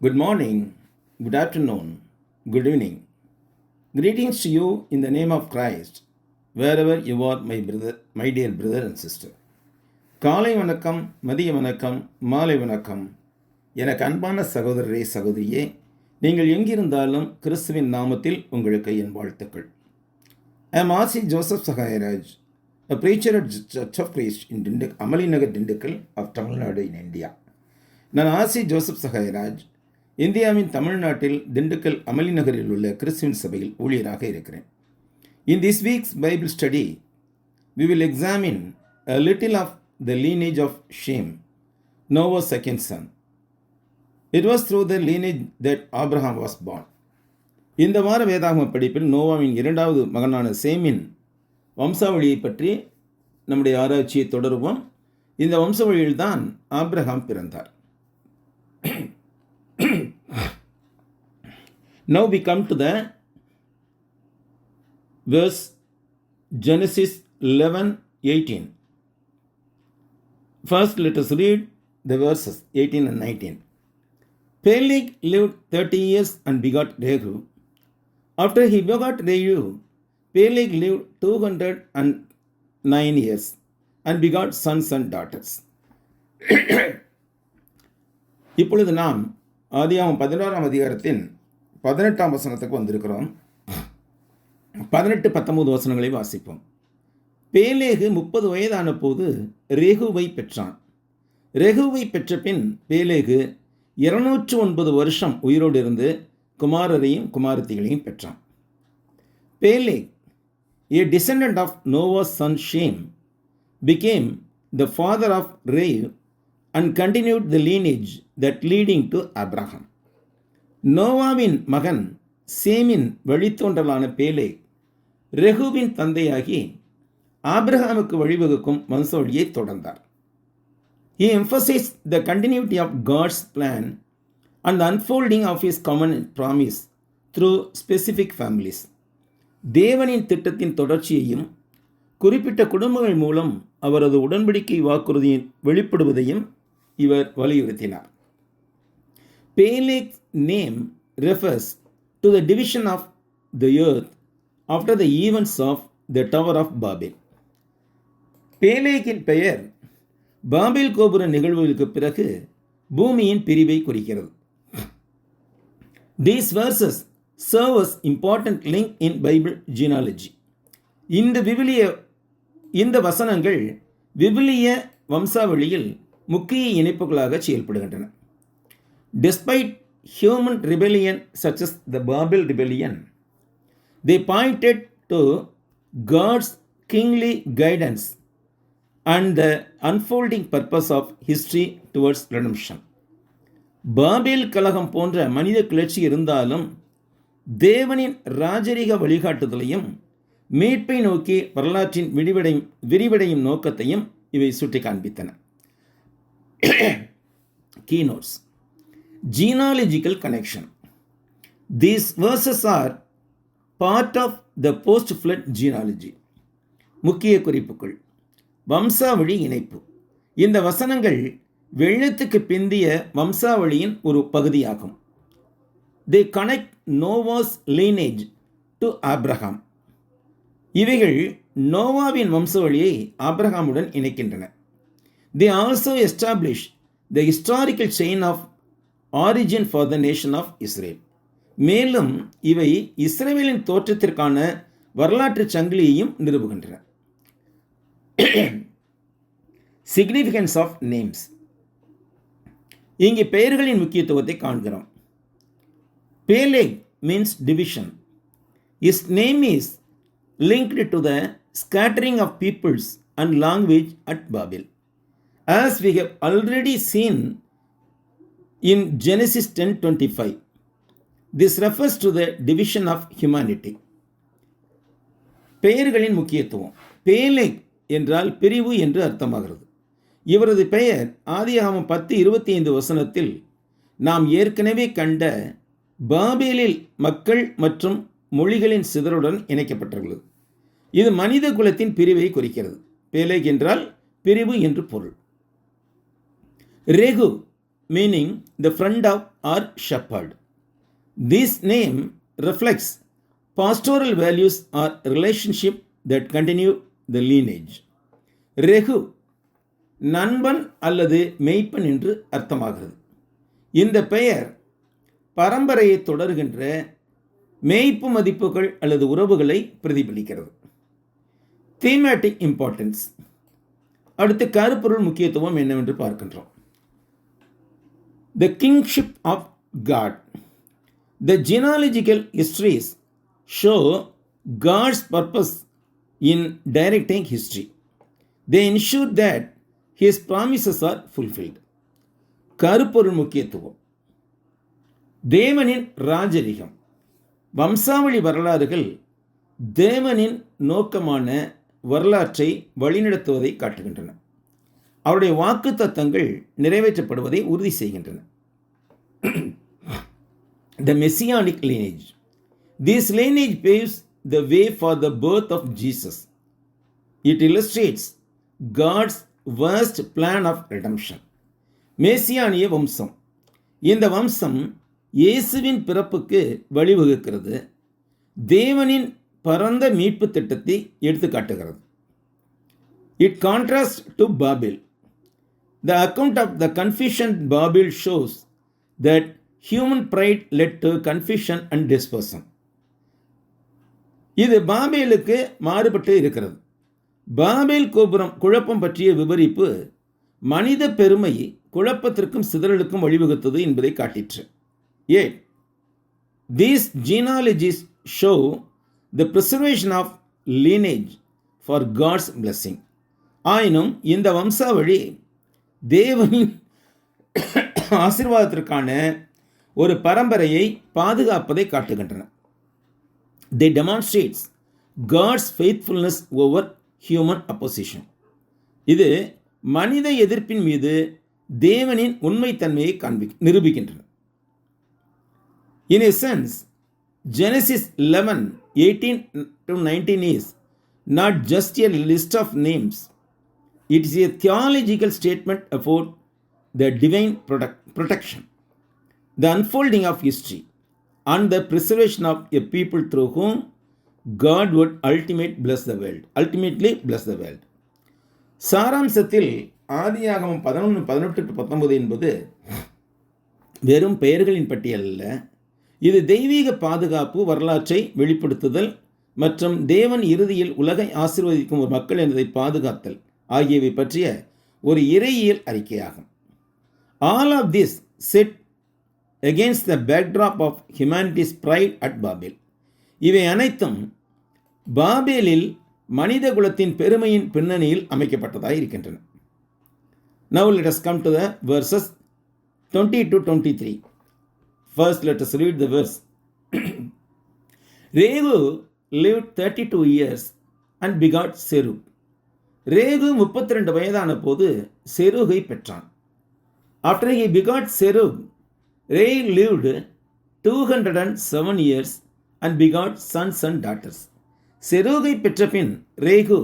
Good morning, good afternoon, good evening. Greetings to you in the name of Christ, wherever you are, my dear brother and sister. காலை வணக்கம், மதிய வணக்கம், மாலை வணக்கம். எனக்கு அன்பான சகோதரரே சகோதரியே, நீங்கள் எங்கிருந்தாலும் கிறிஸ்துவின் நாமத்தில் உங்களுக்கு என் வாழ்த்துக்கள். I am R.C. Joseph Sahayaraj, a preacher at Church of Christ in Amalinagar, Dindigul of Tamil Nadu in India. நான் ஆர்சி ஜோசப் சகாயராஜ், இந்தியாவின் தமிழ்நாட்டில் திண்டுக்கல் அமளி நகரில் உள்ள கிறிஸ்துவின் சபையில் ஊழியராக இருக்கிறேன். In this week's Bible study, we will examine a little of the lineage of Shem, Noah's second son. It was through the lineage that Abraham was born. இந்த வார வேதாகம படிப்பில் நோவாவின் இரண்டாவது மகனான சேமின் வம்சாவளியை பற்றி நம்முடைய ஆராய்ச்சியை தொடருவோம். இந்த வம்சாவளியில்தான் ஆபிரகாம் பிறந்தார். Now we come to the verse Genesis 11:18. First, let us read the verses 18 and 19. Peleg lived 30 years and begot Reu. After he begot Reu, Peleg lived 209 years and begot sons and daughters. இப்பொழுது நாம் ஆதியாகமம் 11ஆம் அதிகாரத்தின் 18ஆம் வசனத்துக்கு வந்திருக்கிறோம். 18-19 வசனங்களை வாசிப்போம். Peleg 30 வயதான போது ரெகுவை பெற்றான். ரெகுவை பெற்ற பின் பேலேகு 209 வருஷம் உயிரோடு இருந்து குமாரரையும் குமாரத்திகளையும் பெற்றான். பேலேக், a descendant of Noah's son Shem, became the father of Reu and continued the lineage that leading to Abraham. நோவாவின் மகன் சேமின் வழித்தோன்றலான பேலேக் ரெகுவின் தந்தையாகி ஆபிரகாமுக்கு வழிவகுக்கும் வம்சாவளியை தொடர்ந்தார். He emphasized the continuity of God's plan and the unfolding of his covenant promise through specific families. தேவனின் திட்டத்தின் தொடர்ச்சியையும் குறிப்பிட்ட குடும்பங்கள் மூலம் அவரது உடன்படிக்கை வாக்குறுதியின் வெளிப்படுவதையும் இவர் வலியுறுத்தினார். Peleg's name refers to the division of the earth after the events of the Tower of Babel. பேலேகின் பெயர் பாபேல் கோபுர நிகழ்வுகளுக்கு பிறகு பூமியின் பிரிவை குறிக்கிறது. These verses serve as important link in Bible genealogy. இந்த வசனங்கள் விவிலிய வம்சாவளியில் முக்கிய இணைப்புகளாக செயல்படுகின்றன. Despite human rebellion such as the Babel rebellion, they pointed to God's kingly guidance and the unfolding purpose of history towards redemption. Babel கலகம் போன்ற மனித கிளர்ச்சி இருந்தாலும் தேவனின் ராஜரீக வழிகாட்டுதலையும் மீட்பை நோக்கி வரலாற்றின் விரிவடையும் நோக்கத்தையும் இவை சுட்டி காண்பித்தன. Keynotes. Genealogical connection. These verses are part of the post-flood genealogy. முக்கிய குறிப்புகள். வம்சாவளி இணைப்பு. இந்த வசனங்கள் வெள்ளத்துக்கு பிந்திய வம்சாவளியின் ஒரு பகுதியாகும். They connect Noah's lineage to Abraham. இவைகள் நோவாவின் வம்சாவளியை ஆபிரகாமுடன் இணைக்கின்றன. They also establish the historical chain of origin for the nation of Israel. மேலும் இவை இஸ்ரவேலின் தோற்றத்திற்கான வரலாற்று சங்கிலியையும் நிறுவுகின்றன. Significance of names. இங்கே பெயர்களின் முக்கியத்துவத்தை காண்கிறோம். பேலேக் means division. His name is linked to the scattering of peoples and language at Babel. As we have already seen in Genesis 10:25, this refers to the division of humanity. பெயர்களின் முக்கியத்துவம். பேலேக் என்றால் பிரிவு என்று அர்த்தமாகிறது. இவரது பெயர் ஆதியாகமம் 10:25 வசனத்தில் நாம் ஏற்கனவே கண்ட பாபேலில் மக்கள் மற்றும் மொழிகளின் சிதறுடன் இணைக்கப்பட்டுள்ளது. இது மனித குலத்தின் பிரிவை குறிக்கிறது. பேலேக் என்றால் பிரிவு என்று பொருள். ரெகு meaning the friend of or shepherd. This name reflects pastoral values or relationship that continue the lineage. ரெகு நண்பன் அல்லது மெய்ப்பன் என்று அர்த்தமாகிறது. இந்த பெயர் பரம்பரையை தொடர்கின்ற மேய்ப்பு மதிப்புகள் அல்லது உறவுகளை பிரதிபலிக்கிறது. Thematic importance. அடுத்து கருப்பொருள் முக்கியத்துவம் என்னவென்று பார்க்கின்றோம். The kingship of God. The genealogical histories show God's purpose in directing history. They ensure that His promises are fulfilled. கருப்பொருள் முக்கியத்துவம். தேவனின் ராஜரிகம். வம்சாவளி வரலாறுகள் தேவனின் நோக்கமான வரலாற்றை வழிநடத்துவதை காட்டுகின்றன. அவருடைய வாக்குத்தத்தங்கள் நிறைவேற்றப்படுவதை உறுதி செய்கின்றன. The messianic lineage. This lineage paves the way for the birth of Jesus. It illustrates God's vast plan of redemption. மேசியானிய வம்சம். இந்த வம்சம் இயேசுவின் பிறப்புக்கு வழிவகுக்கிறது. தேவனின் பரந்த மீட்பு திட்டத்தை எடுத்துக்காட்டுகிறது. It contrasts to Babel. The account of the confusion Babel shows that human pride led to confusion and dispersion. இது பாபேலுக்கு மாறுபட்டு இருக்கிறது. பாபேல் கோபுரம் குழப்பம் பற்றிய விவரிப்பு மனித பெருமை குழப்பத்திற்கும் சிதறலுக்கும் வழிவகுத்தது என்பதை காட்டிற்று. Yet, these genealogies show the preservation of lineage for God's blessing. ஆயினும் இந்த வம்சாவளி தேவனின் ஆசீர்வாதத்திற்கான ஒரு பரம்பரையை பாதுகாப்பதை காட்டுகின்றன. They demonstrates God's faithfulness over human opposition. இது மனித எதிர்ப்பின் மீது தேவனின் உண்மைத்தன்மையை நிரூபிக்கின்றன. In a sense, Genesis 11:18-19 is not just a list of names. It is a theological statement about the divine protection, the unfolding of history, and the preservation of a people through whom God would ultimately bless the world. சாராம்சத்தில் ஆதியாகமம் 11:18-19 என்பது வெறும் பெயர்களின் பட்டியல் அல்ல. இது தெய்வீக பாதுகாப்பு, வரலாற்றை வெளிப்படுத்துதல் மற்றும் தேவன் இறுதியில் உலகை ஆசீர்வதிக்கும் ஒரு மக்கள் என்பதை பாதுகாத்தல் ஆகியவை பற்றிய ஒரு இறையியல் அறிக்கையாகும். All of this set against the backdrop of humanity's pride at Babel. இவை அனைத்தும் பாபேலில் மனித குலத்தின் பெருமையின் பின்னணியில் அமைக்கப்பட்டதாக இருக்கின்றன. Now let us come to the verses 20-23. First, let us read the verse. Regu lived 32 years and begot Serug. ரேகு 32 வயதான போது செருகை பெற்றான். After he begot Serug, Reu lived 207 years and begot sons and daughters. செருகை பெற்ற பின் ரேகு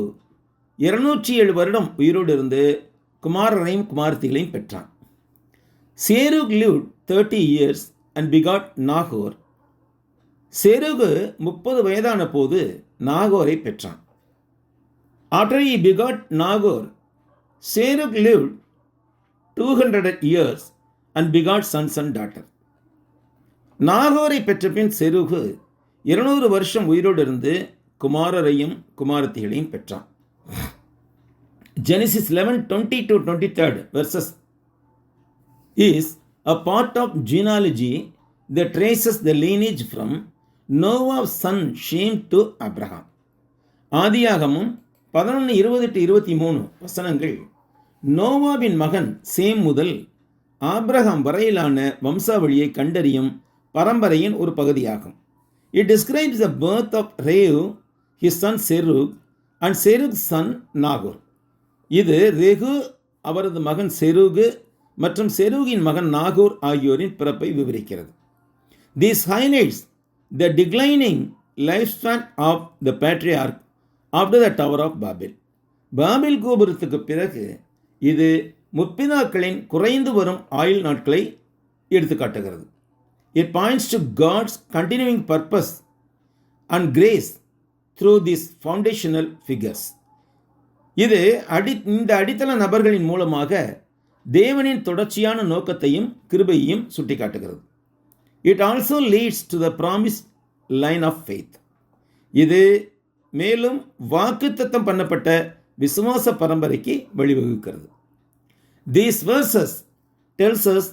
207 வருடம் உயிரோடு இருந்து குமாரரையும் குமாரத்திகளையும் பெற்றான். Serug lived 30 years and begot Nahor. செருகு 30 வயதான போது நாகோரை பெற்றான். After he begot Nahor, Serug lived 200 years and begot sons and daughters. நாகோரை பெற்ற பின் செருகு 200 வருஷம் உயிரோடு இருந்து குமாரரையும் குமாரத்திகளையும் பெற்றான். Genesis 11:20-23 verses is a part of genealogy that traces the lineage from Noah's son Shem to Abraham. ஆதியாகமும் 11:20-23 வசனங்கள் நோவாவின் மகன் சேம் முதல் ஆபிரகாம் வரையிலான வம்சாவளியை கண்டறியும் பரம்பரையின் ஒரு பகுதியாகும். It describes the birth of Reu, his son Serug, and Serug's son Nahor. இது ரெகு, அவரது மகன் செருகு மற்றும் செருகின் மகன் நாகூர் ஆகியோரின் பிறப்பை விவரிக்கிறது. This highlights the declining lifespan of the patriarch after the Tower of Babel. பாபில் கோபுரத்துக்கு பிறகு இது முற்பிதாக்களின் குறைந்து வரும் ஆயுள் நாட்களை எடுத்துக்காட்டுகிறது. It points to God's continuing purpose and grace through this foundational figures. இது இந்த அடித்தள நபர்களின் மூலமாக தேவனின் தொடர்ச்சியான நோக்கத்தையும் கிருபையையும் சுட்டிக்காட்டுகிறது. It also leads to the promise line of faith. இது மேலும் வாக்குத்தத்தம் பண்ணப்பட்ட விசுவாச பரம்பரைக்கு வழிவகுக்கிறது. These verses tells us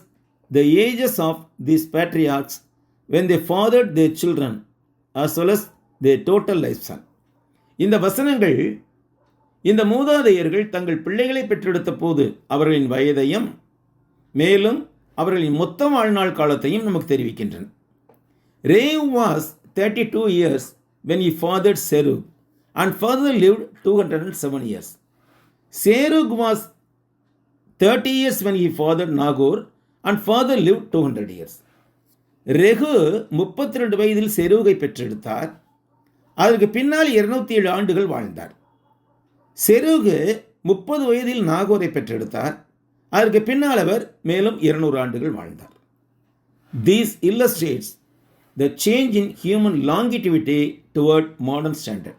the ages of these patriarchs when they fathered their children as well as their total lifespan. இந்த வசனங்கள் இந்த மூதாதையர்கள் தங்கள் பிள்ளைகளை பெற்றெடுத்த போது அவர்களின் வயதையும் மேலும் அவர்களின் மொத்த வாழ்நாள் காலத்தையும் நமக்கு தெரிவிக்கின்றன. Reu was 32 years when he fathered Serug and further lived 207 years. Serug was 30 years when he fathered Nagor and further lived 200 years. ரெகு 32 வயதில் செரூகை பெற்றெடுத்தார். அதற்கு பின்னால் 207 ஆண்டுகள் வாழ்ந்தார். செரூகு 30 வயதில் நாகோரை பெற்றெடுத்தார். அதற்கு பின்னால் அவர் மேலும் 200 ஆண்டுகள் வாழ்ந்தார். This illustrates the change in human longevity toward modern standard.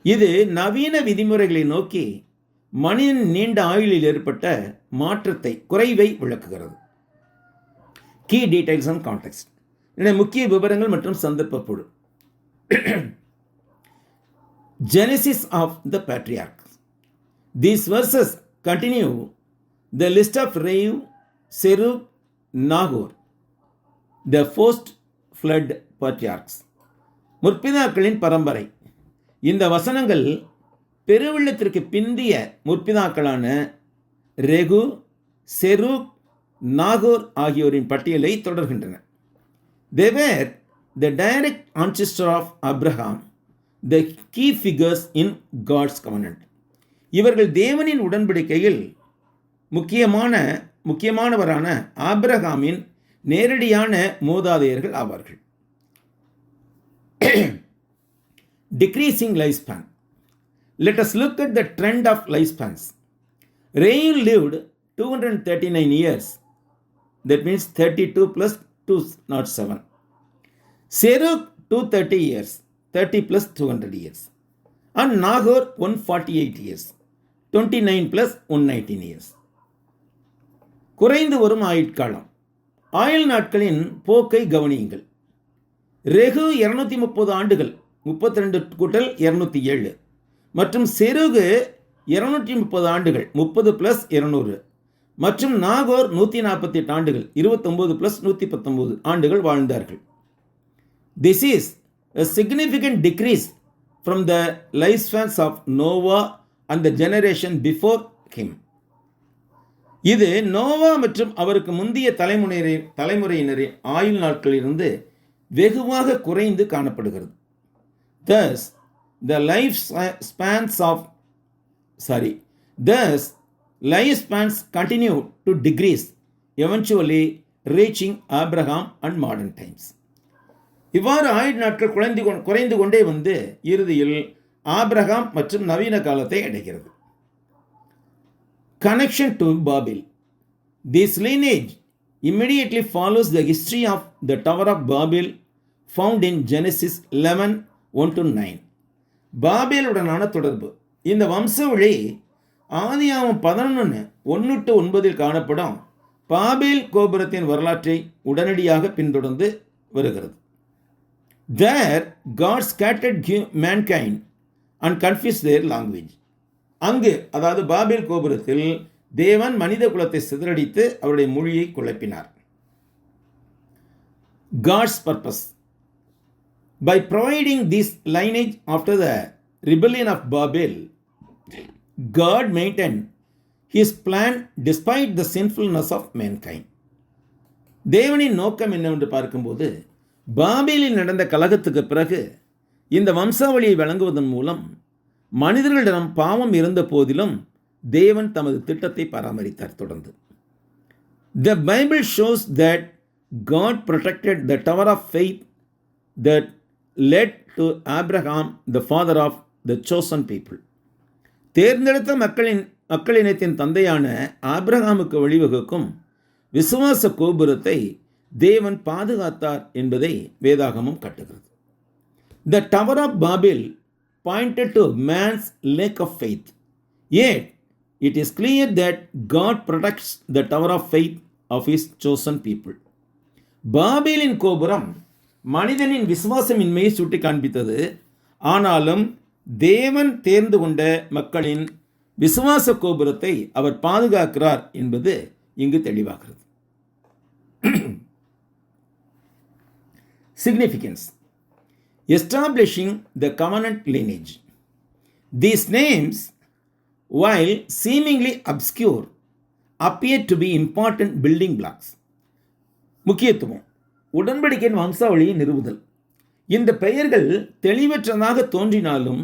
இது நவீன விதிமுறைகளை நோக்கி மனிதன் நீண்ட ஆயுளில் ஏற்பட்ட மாற்றத்தை குறைவை விளக்குகிறது. Key details and context. முக்கிய விவரங்கள் மற்றும் சந்தர்ப்ப பொருள். Genesis of the patriarchs. These verses continue the list of Reu, Serug, Nahor, the first flood patriarchs. முற்பிதாக்களின் பரம்பரை. இந்த வசனங்கள் பெருவெள்ளத்திற்கு பிந்திய முற்பிதாக்களான ரெகு, செருக், நாகோர் ஆகியோரின் பட்டியலை தொடர்கின்றன. They were the direct ancestor of Abraham, the key figures in God's covenant. இவர்கள் தேவனின் உடன்படிக்கையில் முக்கியமானவரான ஆபிரகாமின் நேரடியான மூதாதையர்கள் ஆவார்கள். Decreasing lifespan. Let us look at the trend of lifespans. Reu lived 239 years. That means 32 plus 207. Serug 230 years. 30 plus 200 years. And Nahor 148 years. 29 plus 119 years. குறைந்து வரும் ஆயுட்காலம். ஆயுள் நாட்களின் போக்கை கவனியுங்கள். ரெகு 230 ஆண்டுகள் 32 கூட்டல் 207 மற்றும் செருகு 230 ஆண்டுகள் 30 பிளஸ் 200 மற்றும் நாகோர் 148 ஆண்டுகள் 29 பிளஸ் 119 ஆண்டுகள் வாழ்ந்தார்கள். This is a significant decrease from the lifespans of Noah and the generation before him. இது நோவா மற்றும் அவருக்கு முந்தைய தலைமுறையினரின் ஆயுள் நாட்களிலிருந்து வெகுவாக குறைந்து காணப்படுகிறது. Thus, lifespans continue to decrease, eventually reaching Abraham and modern times. இவ்வாறு ஆயுள் நாட்கள் குறைந்து கொண்டே வந்து இறுதியில் ஆபிரகாம் மற்றும் நவீன காலத்தை அடைகிறது. Connection to Babel. This lineage immediately follows the history of the Tower of Babel found in Genesis 11:1-9. பாபேலுடனான தொடர்பு. இந்த வம்சவழி ஆதியாகமம் 11:1-9 காணப்படும் பாபேல் கோபுரத்தின் வரலாற்றை உடனடியாக பின்தொடர்ந்து வருகிறது. There God scattered mankind and confused their language. அங்கு அதாவது பாபேல் கோபுரத்தில் தேவன் மனித குலத்தை சிதறடித்து அவருடைய மொழியை குழப்பினார். God's purpose. By providing this lineage after the rebellion of Babel, God maintained his plan despite the sinfulness of mankind. தேவனின் நோக்கம் என்னவென்று பார்க்கும்போது பாபேலில் நடந்த கலகத்துக்கு பிறகு இந்த வம்சாவளியை வழங்குவதன் மூலம் மனிதர்களிடம் பாவம் இருந்த போதிலும் தேவன் தமது திட்டத்தை பராமரித்தார். தொடர்ந்து The Bible shows that God protected the tower of faith that led to Abraham, the father of the chosen people. தேர்ந்தெடுத்த மக்களின் மக்களினத்தின் தந்தையான ஆபிரகாமுக்கு வழிவகுக்கும் விசுவாச கோபுரத்தை தேவன் பாதுகாத்தார் என்பதை வேதாகமம் காட்டுகிறது. The Tower of Babel pointed to man's lack of faith. Yet, it is clear that God protects the tower of faith of his chosen people. பாபேலின் கோபுரம் மனிதனின் விசுவாசமின்மையை சுட்டி காண்பித்தது. ஆனாலும் தேவன் தேர்ந்து கொண்ட மக்களின் விசுவாச கோபுரத்தை அவர் பாதுகாக்கிறார் என்பது இங்கு தெளிவாகிறது. Significance: establishing the covenant lineage. These names, while seemingly obscure, appear to be important building blocks. முக்கியத்துவம்: உடன்படிக்கையின் வம்சாவளியை நிறுவுதல். இந்த பெயர்கள் தெளிவற்றதாக தோன்றினாலும்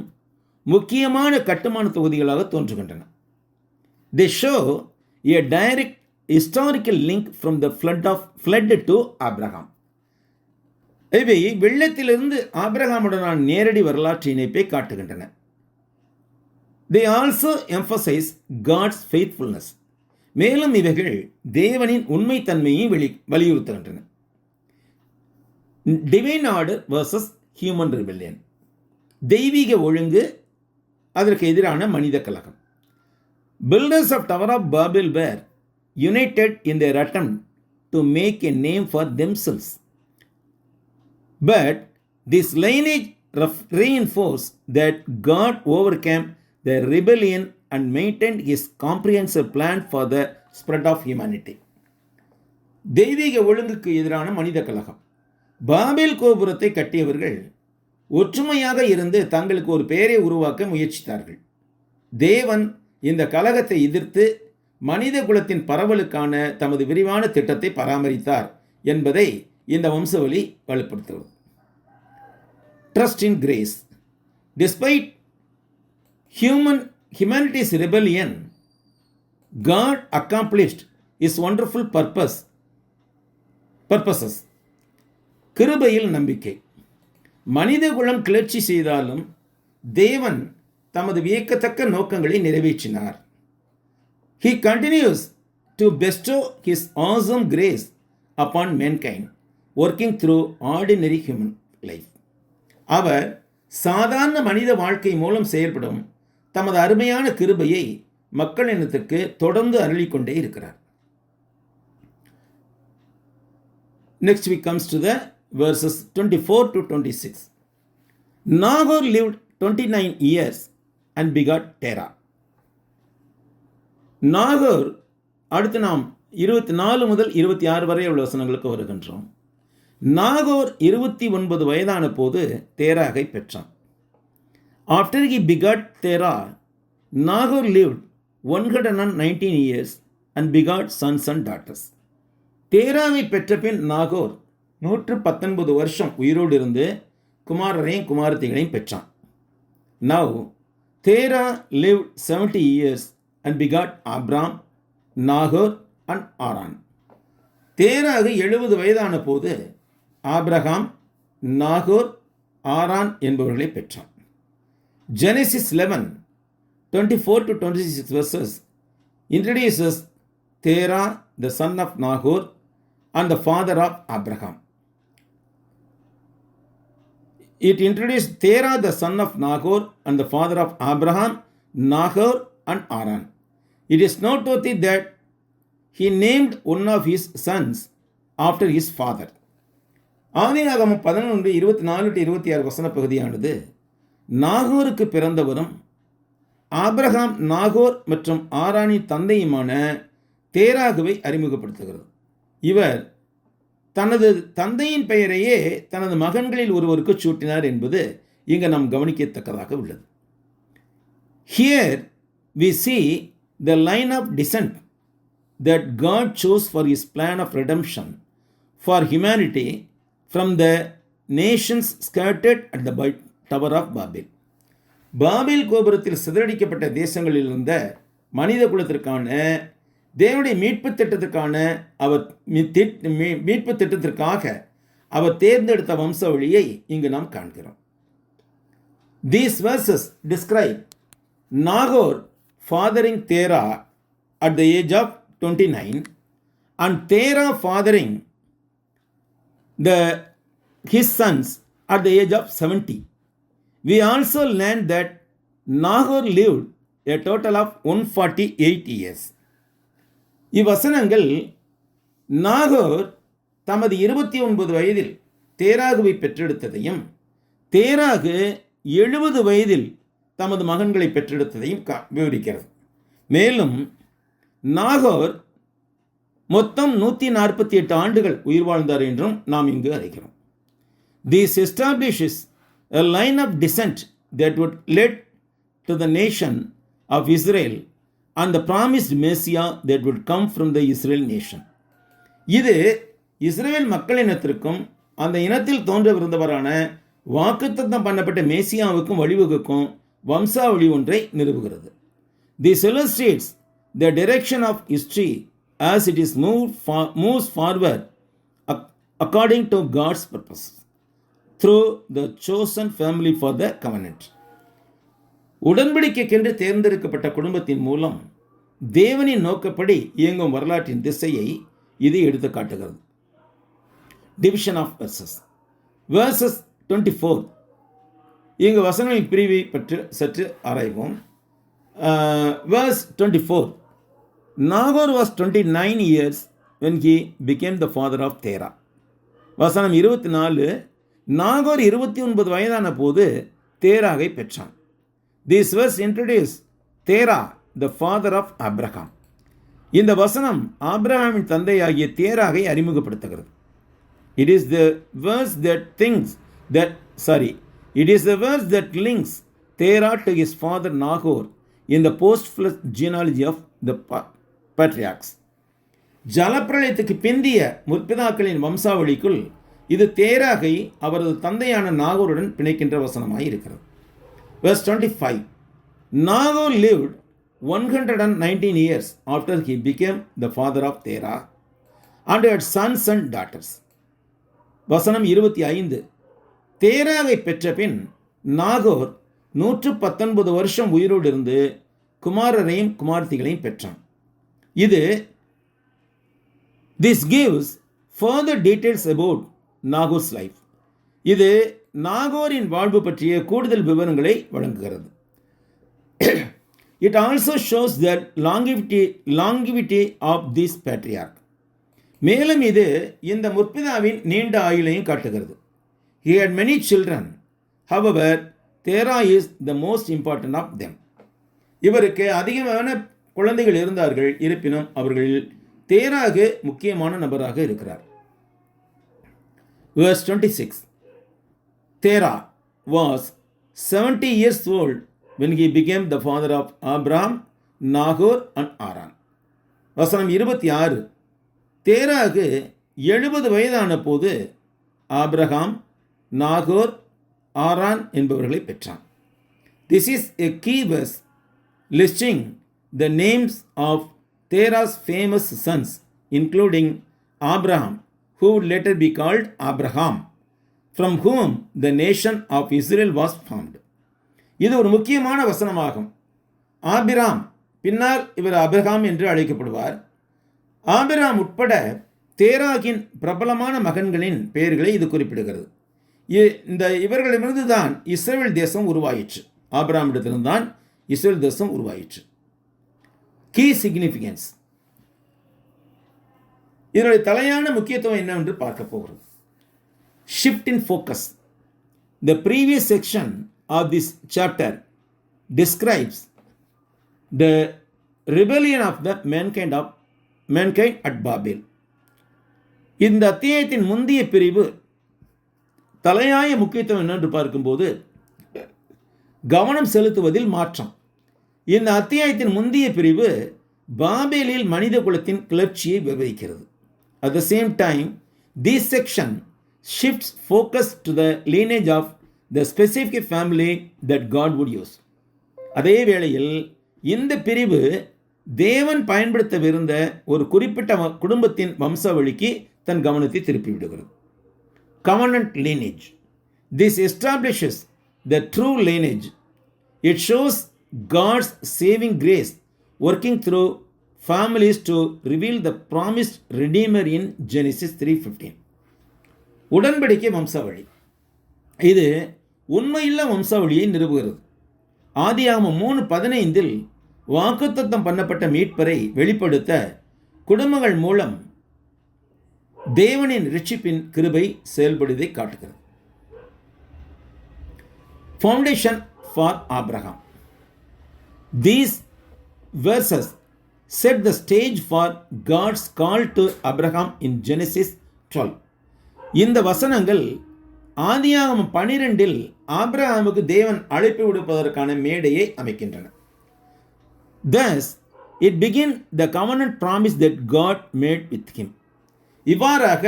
முக்கியமான கட்டுமான தொகுதிகளாக தோன்றுகின்றன. They show a direct historical link from the flood to Abraham. இவை வெள்ளத்திலிருந்து ஆபிரகாமுடனான நேரடி வரலாற்று இணைப்பை காட்டுகின்றன. They also emphasize God's faithfulness. மேலும் இவைகள் தேவனின் உண்மைத்தன்மையை வலியுறுத்துகின்றன. Divine order versus human rebellion. தெய்வீக ஒழுங்கு அதற்கு எதிரான மனித கலகம். Builders of Tower of Babel were united in their attempt to make a name for themselves. But this lineage reinforced that God overcame their rebellion and maintained his comprehensive plan for the spread of humanity. தெய்வீக ஒழுங்குக்கு எதிரான மனித கலகம். பாபேல் கோபுரத்தை கட்டியவர்கள் ஒற்றுமையாக இருந்து தங்களுக்கு ஒரு பெயரை உருவாக்க முயற்சித்தார்கள். தேவன் இந்த கலகத்தை எதிர்த்து மனித குலத்தின் பரவலுக்கான தமது விரிவான திட்டத்தை பராமரித்தார் என்பதை இந்த வம்சவழி வலுப்படுத்துகிறது. Trust in grace. Despite humanity's rebellion, God accomplished his wonderful purposes. கிருபையில் நம்பிக்கை. மனித குலம் கிளர்ச்சி செய்தாலும் தேவன் தமது வியக்கத்தக்க நோக்கங்களை நிறைவேற்றினார். He continues to bestow his awesome grace upon mankind, working through ordinary human life. அவர் சாதாரண மனித வாழ்க்கை மூலம் செயல்படும் தமது அருமையான கிருபையை மக்களினத்துக்கு தொடர்ந்து அருளிக்கொண்டே இருக்கிறார். Next we comes to the verses 24 to 26. Nahor lived 29 years and begot Terah. Nagore, அடுத்து நாம் 24 முதல் 26 வரை உள்ள வசனங்களுக்கு வருகின்றோம். நாகோர் 29 வயதான போது தேராகை பெற்றான். After he begot Terah, Nahor lived 119 years and begot sons and daughters. தேராவை பெற்ற பின் நாகோர் 119 வருஷம் உயிரோடு இருந்து குமாரரையும் குமாரத்திகளையும் பெற்றான். Now Terah lived 70 years and begot Abram, Nahor and Haran. தேராகு 70 வயதான போது ஆபிரகாம், நாகோர், ஆரான் என்பவர்களை பெற்றான். Genesis 11, 24 to 26 verses introduces Terah, the son of Nahor and the father of Abraham. It introduced Terah, the son of Nahor and the father of Abraham, Nahor and Haran. It is noteworthy that he named one of his sons after his father. ஆதியாகமம் 11, 24-26 வசன பகுதியானது நாகோருக்கு பிறந்தவரும் Abraham, Nagore மற்றும் ஆரானின் தந்தையுமான தேராகுவை அறிமுகப்படுத்துகிறது. இவர் தனது தந்தையின் பெயரையே தனது மகன்களில் ஒருவருக்கு சூட்டினார் என்பது இங்கு நாம் கவனிக்கத்தக்கதாக உள்ளது. Here we see the line of descent that God chose for his plan of redemption for humanity from the nations scattered at the Tower of Babel. Babel கோபுரத்தில் சிதறடிக்கப்பட்ட தேசங்களில் இருந்த மனித குலத்திற்கான தேவனுடைய மீட்பு திட்டத்திற்காக அவர் தேர்ந்தெடுத்த வம்சாவளியை இங்கு நாம் காண்கிறோம். These verses describe Nahor fathering Terah at the age of 29 and Terah fathering his sons at the age of 70. We also learned that Nahor lived a total of 148 years. இவ்வசனங்கள் Nagore தமது 29 வயதில் தேராகுவை பெற்றெடுத்ததையும் தேராகு 70 வயதில் தமது மகன்களை பெற்றெடுத்ததையும் விவரிக்கிறது. மேலும் நாகோர் மொத்தம் 148 ஆண்டுகள் உயிர் வாழ்ந்தார் என்றும் நாம் இங்கு அறிகிறோம். This establishes a line of descent that would lead to the nation of Israel and the promised Messiah that would come from the Israel nation. இது இஸ்ரேல் மக்களினத்திற்கும் அந்த இனத்தில் தோன்றவிருந்தவரான வாக்குத்தத்தம் பண்ணப்பட்ட மேசியாவுக்கும் வழிவகுக்கும் வம்சாவளி ஒன்றை நிறுவுகிறது. This illustrates the direction of history as it is moves forward according to God's purpose through the chosen family for the covenant. உடன்படிக்கைக்கென்று தேர்ந்தெடுக்கப்பட்ட குடும்பத்தின் மூலம் தேவனின் நோக்கப்படி இயங்கும் வரலாற்றின் திசையை இது எடுத்து காட்டுகிறது. Division of verses 24. இங்கு வசனங்களின் பிரிவை பற்றி சற்று ஆராய்வோம். verse 24. Nahor was 29 years when he became the father of Terah. வசனம் 24. நாகோர் 29 வயதான போது தேராகை பெற்றான். This verse introduced Terah, the father of Abraham. இந்த வசனம் ஆபிரகாமின் தந்தையாகிய தேராகை அறிமுகப்படுத்துகிறது. It is the verse that links Terah to his father Nahor in the post-flood genealogy of the patriarchs. ஜலப்பிரளயத்துக்கு பிந்திய முற்பிதாக்களின் வம்சாவளிக்குள் இது தேராகை அவரது தந்தையான நாகோருடன் பிணைக்கின்ற வசனமாய் இருக்கிறது. Verse 25. Nahor lived 119 years after he became the father of Terah and had sons and daughters. வசனம் 25. தேராகை பெற்ற பின் நாகோர் 119 வருஷம் உயிரோடு இருந்து குமாரரையும் குமார்த்திகளையும் பெற்றான். This gives further details about Nahor's life. இது நாகோரின் வாழ்வு பற்றிய கூடுதல் விவரங்களை வழங்குகிறது. It also shows the longevity of this patriarch. மேலும் இது இந்த முற்பிதாவின் நீண்ட ஆயுளையும் காட்டுகிறது. He had many children. However, Terah is the most important of them. இவருக்கு அதிகமான குழந்தைகள் இருந்தார்கள். இருப்பினும் அவர்களில் தேராகு முக்கியமான நபராக இருக்கிறார். Verse 26. Terah was 70 years old when he became the father of Abraham, Nahor and Haran. வசனம் 26. தேராகு 70 வயதான போது ஆபிரகாம், நாகோர், ஆரான் என்பவர்களை பெற்றான். This is a key verse listing the names of Terah's famous sons, including Abraham, who would later be called Abraham, from whom the nation of Israel was formed. இது ஒரு முக்கியமான வசனமாகும். ஆபிராம், பின்னால் இவர் அபிரகாம் என்று அழைக்கப்படுவார். ஆபிராம் உட்பட தேராகின் பிரபலமான மகன்களின் பெயர்களை இது குறிப்பிடுகிறது. இவர்களிடமிருந்து தான் இஸ்ரேல் தேசம் உருவாயிற்று. ஆபிராமிடத்திலிருந்து தான் இஸ்ரேல் தேசம் உருவாயிற்று. கீ சிக்னிஃபிகன்ஸ், இதனுடைய தலையான முக்கியத்துவம் என்னவென்று பார்க்க போகிறோம். Shift in focus. The previous section of this chapter describes the rebellion of the mankind at Babel. இந்த அத்தியாயத்தின் முந்தைய பிரிவு தலையாய முக்கியத்துவம் என்னென்று பார்க்கும்போது கவனம் செலுத்துவதில் மாற்றம். இந்த அத்தியாயத்தின் முந்தைய பிரிவு பாபேலில் மனித குலத்தின் கிளர்ச்சியை விவரிக்கிறது. At the same time, this section shifts focus to the lineage of the specific family that God would use. அதே வேளையில் இந்த பிரிவு தேவன் பயன்படுத்தவிருந்த ஒரு குறிப்பிட்ட குடும்பத்தின் வம்சாவளிக்கு தன் கவனத்தை திருப்பிவிடுகிறது. Covenant lineage. This establishes the true lineage. It shows God's saving grace working through families to reveal the promised Redeemer in Genesis 3:15. உடன்படிக்கை வம்சாவளி இது உண்மையுள்ள வம்சாவளியை நிறுவுகிறது. ஆதியாகமம் 3:15 வாக்குத்தத்தம் பண்ணப்பட்ட மீட்பரை வெளிப்படுத்த குடும்பங்கள் மூலம் தேவனின் இரட்சிப்பின் கிருபை செயல்படுவதை காட்டுகிறது. Foundation for Abraham. These verses set the stage for God's call to Abraham in Genesis 12. இந்த வசனங்கள் ஆதியாகமம் 12 ஆபிரகாமுக்கு தேவன் அழைப்பு விடுப்பதற்கான மேடையை அமைக்கின்றன. Thus, it begins the covenant promise that God made with him. இவ்வாறாக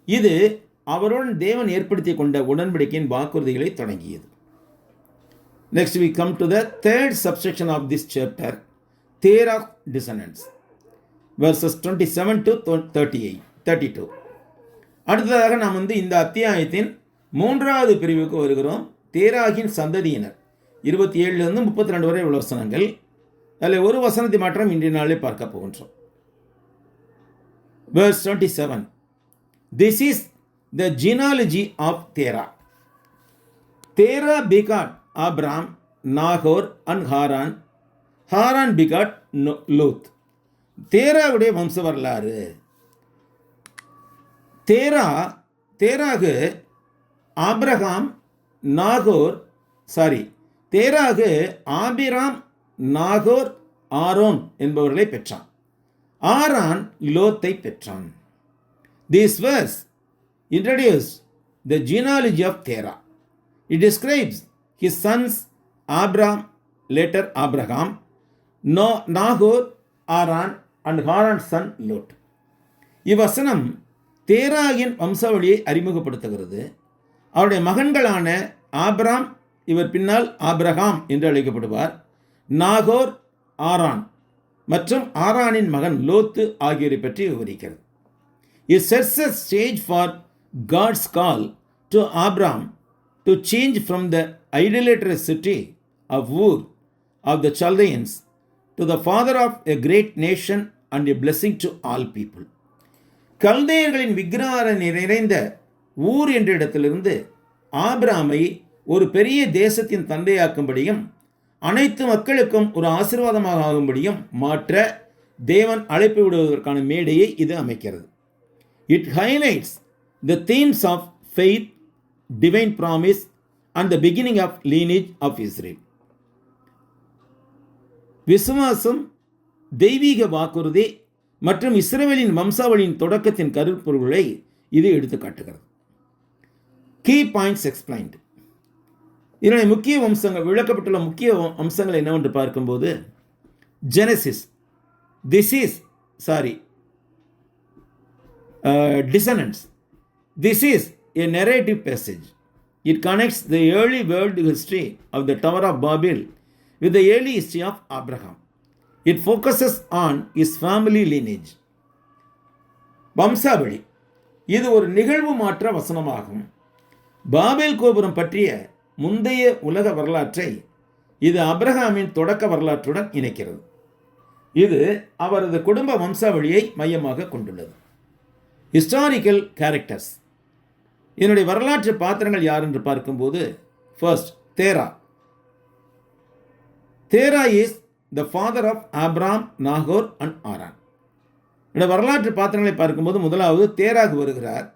இது அவருடன் தேவன் ஏற்படுத்தி கொண்ட உடன்படிக்கையின் வாக்குறுதிகளை தொடங்கியது. Next we come to the third subsection of this chapter, Terah descendants, verses 27 to 32. அடுத்ததாக நாம் இந்த அத்தியாயத்தின் 3வது பிரிவுக்கு வருகிறோம். தேராகின் சந்ததியினர் 27 32 வரை உள்ள வசனங்கள். அதில் ஒரு வசனத்தை மாற்றம் இன்றைய நாளில் பார்க்க போகின்றோம். Verse 27. This is the genealogy of Terah. Terah begot Abram, Nahor and Haran. Haran begot Lot. தேராவுடைய வம்ச வரலாறு. தேராகு ஆபிரகாம் ஆபிராம் நாகோர் ஆரோன் என்பவர்களை பெற்றான். ஆரான் லோத்தை பெற்றான். This verse introduces the genealogy of Terah. It describes his sons Abram, later Abraham, Nahor, Aran and Haran's son Lot. இவ்வசனம் தேராகின் வம்சாவளியை அறிமுகப்படுத்துகிறது. அவருடைய மகன்களான ஆபிராம், இவர் பின்னால் ஆபிரகாம் என்று அழைக்கப்படுவார், நாகோர், ஆரான் மற்றும் ஆரானின் மகன் லோத்து ஆகியோரை பற்றி விவரிக்கிறது. It sets a stage for God's call to Abram to change from the idolatrous city of Ur of the Chaldeans to the father of a great nation and a blessing to all people. கல்தேயர்களின் விக்கிரகாரம் நிறைந்த ஊர் என்ற இடத்திலிருந்து ஆபிராமை ஒரு பெரிய தேசத்தின் தந்தையாக்கும்படியும் அனைத்து மக்களுக்கும் ஒரு ஆசீர்வாதமாக ஆகும்படியும் மாற்ற தேவன் அழைப்பு விடுவதற்கான மேடையை இது அமைக்கிறது. It highlights the themes of faith, divine promise and the beginning of lineage of Israel. விசுவாசம், தெய்வீக வாக்குறுதி மற்றும் இஸ்ரவேலின் வம்சாவளியின் தொடக்கத்தின் கருப்பொருளை இது எடுத்து காட்டுகிறது. Key points explained. இதனுடைய முக்கிய வம்சங்கள் விளக்கப்பட்டுள்ள முக்கிய அம்சங்கள் என்னவென்று பார்க்கும்போது, Genesis, descendants. This is a narrative passage. It connects the early world history of the Tower of Babel with the early history of Abraham. It focuses on his family lineage. வம்சாவளி இது ஒரு நிகழ்வு மாற்ற வசனமாகும். பாபேல் கோபுரம் பற்றிய முந்தைய உலக வரலாற்றை இது ஆபிரகாமின் தொடக்க வரலாற்றுடன் இணைக்கிறது. இது அவரது குடும்ப வம்சாவளியை மையமாக கொண்டுள்ளது. Historical characters. இதனுடைய வரலாற்று பாத்திரங்கள் யார் என்று பார்க்கும்போது, first Terah is the father of Abram, Nahor and Haran. இந்த வரலாற்று பாத்திரங்களை பார்க்கும்போது முதலாவது தேராகு வருகிறார்.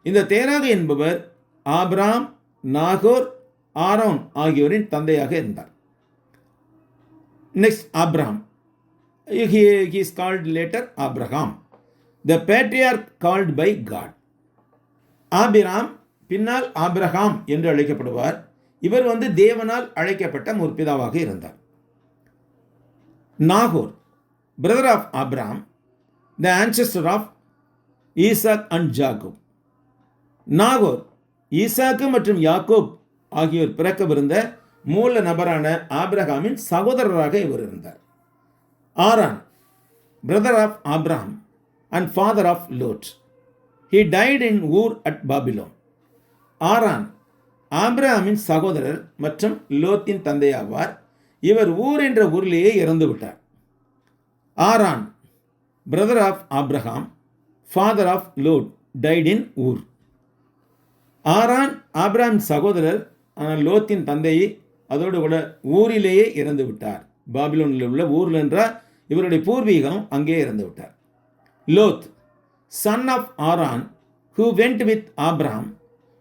இந்த தேராகு என்பவர் ஆப்ராம், நாகோர், ஆரோன் ஆகியோரின் தந்தையாக இருந்தார். Next Abram, he is called later Abraham, the patriarch called by God. Abram பின்னால் ஆபிரகாம் என்று அழைக்கப்படுவார். இவர் தேவனால் அழைக்கப்பட்ட முற்பிதாவாக இருந்தார். Nagore, brother of Abraham, the ancestor of Isaac and Jacob. Nagore ஈசாக்கு மற்றும் யாக்கோப் ஆகியோர் பிறக்கவிருந்த மூல நபரான ஆபிரகாமின் சகோதரராக இவர் இருந்தார். ஆரான், brother of Abraham and father of Lot. He died in Ur at Babylon. ஆரான் ஆபிரகாமின் சகோதரர் மற்றும் லோத்தின் தந்தையாவார். இவர் ஊர் என்ற ஊரிலேயே இறந்து விட்டார். Haran, brother of Abraham, father of Lot, died in Ur. Haran Abraham சகோதரர், ஆனால் லோத்தின் தந்தையை அதோடு கூட ஊரிலேயே இறந்து விட்டார். பாபிலோனில் உள்ள ஊரில் என்றால் இவருடைய பூர்வீகம் அங்கே இறந்து விட்டார். Lot, son of Haran, who went with Abraham,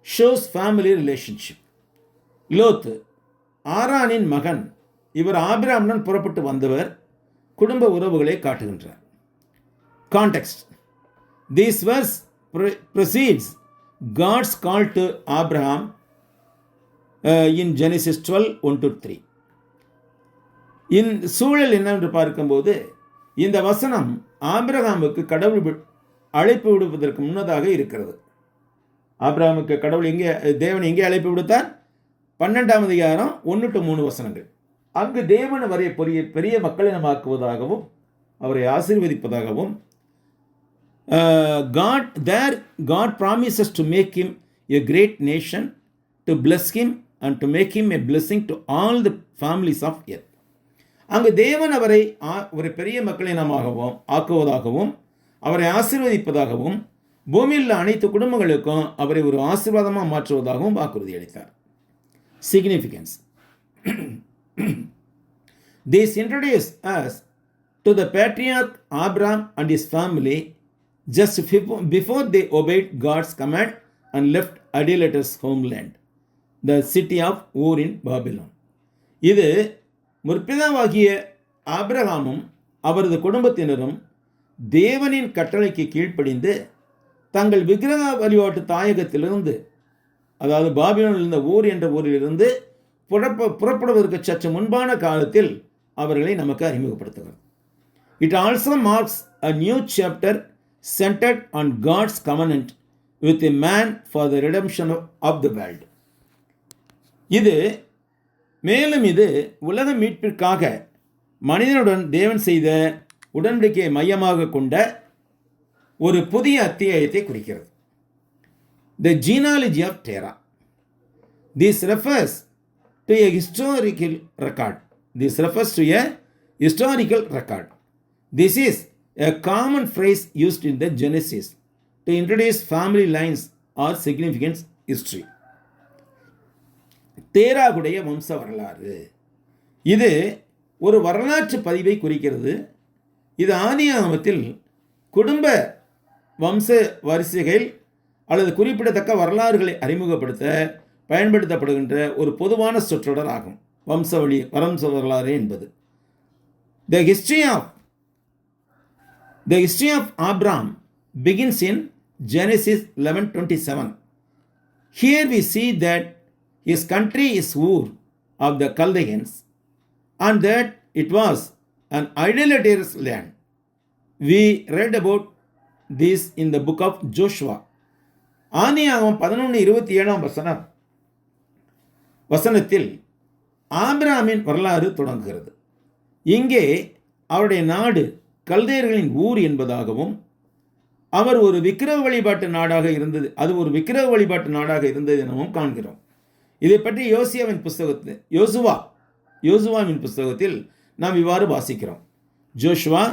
shows family relationship. Lot ஆரானின் மகன், இவர் ஆபிரகாமுடன் புறப்பட்டு வந்தவர், குடும்ப உறவுகளை காட்டுகின்றார். Context: This verse precedes God's call to Abraham in Genesis 12:1-3. இந்த சூழல் என்னவென்று பார்க்கும்போது இந்த வசனம் ஆபிரகாமுக்கு கடவுள் அழைப்பு விடுவதற்கு முன்னதாக இருக்கிறது. ஆபிரகாமுக்கு கடவுள் தேவன் எங்கே அழைப்பு விடுத்தார்? 12ஆம் அதிகாரம் 1-3 வசனங்கள். அங்கு தேவன் அவரை பெரிய மக்களினமாக்குவதாகவும் அவரை ஆசீர்வதிப்பதாகவும் God promises to make him a great nation, to bless him and to make him a blessing to all the families of earth. அங்கு தேவன் அவரை ஒரு பெரிய மக்களினமாகவும் ஆக்குவதாகவும் அவரை ஆசீர்வதிப்பதாகவும் பூமியில் உள்ள அனைத்து குடும்பங்களுக்கும் அவரை ஒரு ஆசீர்வாதமாக மாற்றுவதாகவும் வாக்குறுதி அளித்தார். Significance: This introduces us to the patriarch Abraham and his family just before they obeyed God's command and left idolatrous homeland, the city of Ur in Babylon. இது முற்பிதாவாகிய ஆபிரகாமும் அவரது குடும்பத்தினரும் தேவனின் கட்டளைக்கு கீழ்ப்படிந்து தங்கள் விக்கிரக வழிபாட்டு தாயகத்திலிருந்து, அதாவது பாபிலோனில் இருந்த ஊர் என்ற ஊரிலிருந்து புறப்படுவதற்கு சற்று முன்பான காலத்தில் அவர்களை நமக்கு அறிமுகப்படுத்துகிறது. It also marks a new chapter centered on God's covenant with a man for the redemption of the world. மேலும் இது உலக மீட்பிற்காக மனிதனுடன் தேவன் செய்த உடன்படிக்கையை மையமாக கொண்ட ஒரு புதிய அத்தியாயத்தை குறிக்கிறது. The genealogy of Terah. This refers to a historical record. This is a common phrase used in the Genesis to introduce family lines or significant history. தேராகுடைய வம்ச வரலாறு, இது ஒரு வரலாற்று பதிவை குறிக்கிறது. இது ஆதியாகமத்தில் குடும்ப வம்ச வரிசைகள் அல்லது குறிப்பிடத்தக்க வரலாறுகளை அறிமுகப்படுத்த பயன்படுத்தப்படுகின்ற ஒரு பொதுவான சொற்றொடர் ஆகும். வம்ச வரலாறு என்பது. The history of Abraham begins in Genesis 11:27. Here we see that his country is Ur of the Chaldeans and that it was an idolatrous land. We read about this in the book of Joshua. ஆதியாகமம் 11:27 வசனத்தில் ஆபிரகாமின் வரலாறு தொடங்குகிறது. இங்கே அவருடைய நாடு கல்தேயர்களின் ஊர் என்பதாகவும் அவர் ஒரு விக்கிரக வழிபாட்டு நாடாக இருந்தது, அது ஒரு விக்கிரக வழிபாட்டு நாடாக இருந்தது எனவும் காண்கிறோம். இதை பற்றி யோசுவாவின் புஸ்தகத்தில் நாம் இவ்வாறு வாசிக்கிறோம். Joshua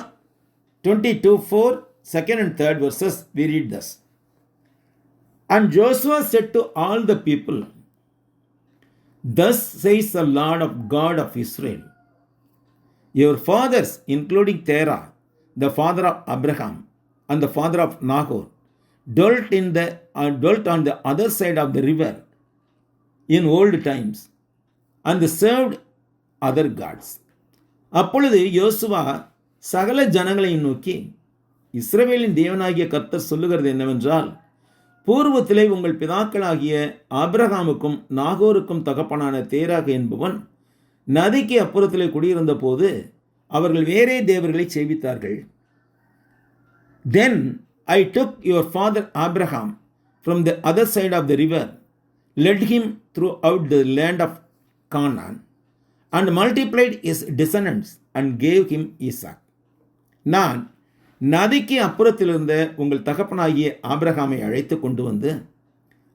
22:4, 2nd and 3rd verses, we read thus. And Joshua said to all the people, Thus says the Lord of God of Israel, your fathers, including Terah, the father of Abraham and the father of Nahor, dwelt on the other side of the river in old times and served other gods. அப்பொழுது யோசுவா சகல ஜனங்களையும் நோக்கி, இஸ்ரவேலின் தேவனாகிய கர்த்தர் சொல்லுகிறது என்னவென்றால், பூர்வத்திலே உங்கள் பிதாக்களாகிய ஆபிரகாமுக்கும் நாகோருக்கும் தகப்பனான தேராகு என்பவன் நதிக்கு அப்புறத்திலே குடியிருந்த போது அவர்கள் வேறே தேவர்களை சேவித்தார்கள். Then I took your father Abraham from the other side of the river, led him throughout the land of Canaan, and multiplied his descendants and gave him Isaac. நான் நதிக்கு அப்புறத்திலிருந்த உங்கள் தகப்பனாகிய ஆபிரகாமை அழைத்து கொண்டு வந்து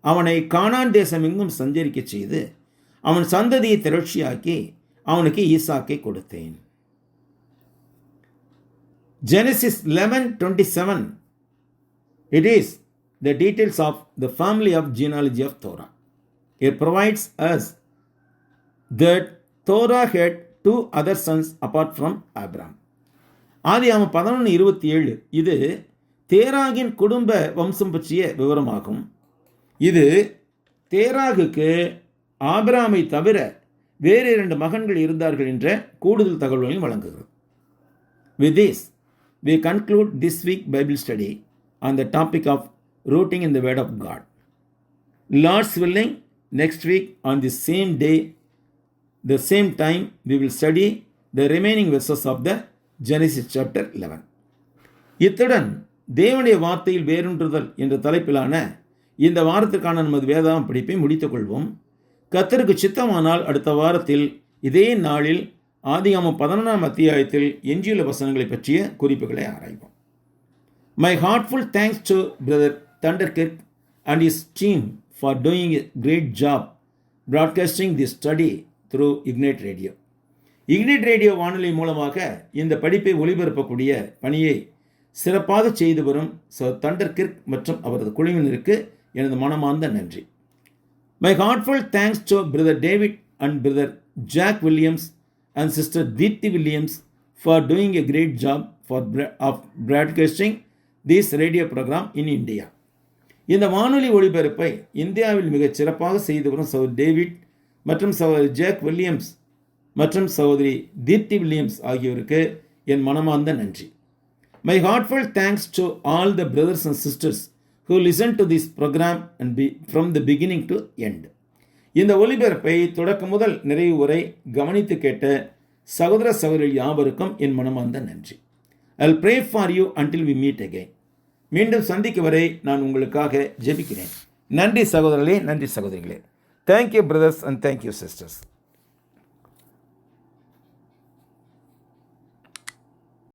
அவனை கானான் தேசம் எங்கும் சஞ்சரிக்க செய்து அவன் சந்ததியை திரட்சியாக்கி அவனுக்கு ஈசாக்கை கொடுத்தேன். Genesis 11:27. It is the details of the family of genealogy of Torah. It provides us that Torah had 2 other sons apart from Abraham. ஆதியாகமம் 11:27 இது தேராகின் குடும்ப வம்சம் பற்றிய விவரமாகும். இது தேராகுக்கு ஆபிரகாமை தவிர வேறு 2 மகன்கள் இருந்தார்கள் என்ற கூடுதல் தகவல்களையும் வழங்குகிறது. With this, we conclude this week Bible study on the topic of rooting in the Word of God. Lord's willing, next week on the same day, the same time, we will study the remaining verses of the Genesis chapter 11. இத்துடன் தேவனுடைய வார்த்தையில் வேரூன்றுதல் என்ற தலைப்பிலான இந்த வாரத்திற்கான நமது வேதாகம படிப்பை முடித்துக் கொள்வோம். கர்த்தருக்கு சித்தமானால் அடுத்த வாரத்தில் இதே நாளில் ஆதியாகமம் 11ஆம் அத்தியாயத்தில் எஞ்சியுள்ள வசனங்களை பற்றிய குறிப்புகளை ஆராய்வோம். My heartful thanks to Brother Thunderkirk and his team for doing a great job broadcasting this study through Ignite Radio. Ignite Radio வானொலி மூலமாக இந்த படிப்பை ஒளிபரப்பக்கூடிய பணியை சிறப்பாக செய்து வரும் தண்டர்கிர்க் மற்றும் அவரது குழுவினருக்கு எனது மனமார்ந்த நன்றி. My heartful thanks to Brother David and Brother Jack Williams and Sister Deepthi Williams for doing a great job of broadcasting this radio program in India. இந்த வானொலி ஒளிபரப்பை இந்தியாவில் மிகச் சிறப்பாக செய்து வரும் சகோதரி டேவிட் மற்றும் சகோதரி ஜாக் வில்லியம்ஸ் மற்றும் சகோதரி தீப்தி வில்லியம்ஸ் ஆகியோருக்கு என் மனமார்ந்த நன்றி. My heartfelt thanks to all the brothers and sisters who listened to this program and from the beginning to end. இந்த ஒலிபரப்பை தொடக்கம் முதல் நிறைவு வரை கவனித்து கேட்ட சகோதர சகோதரிகள் யாவருக்கும் என் மனமார்ந்த நன்றி. I'll pray for you until we meet again. மீண்டும் சந்திக்கும் வரை நான் உங்களுக்காக ஜெபிக்கிறேன். நன்றி சகோதரர்களே, நன்றி சகோதரிகளே. Thank you brothers and thank you sisters.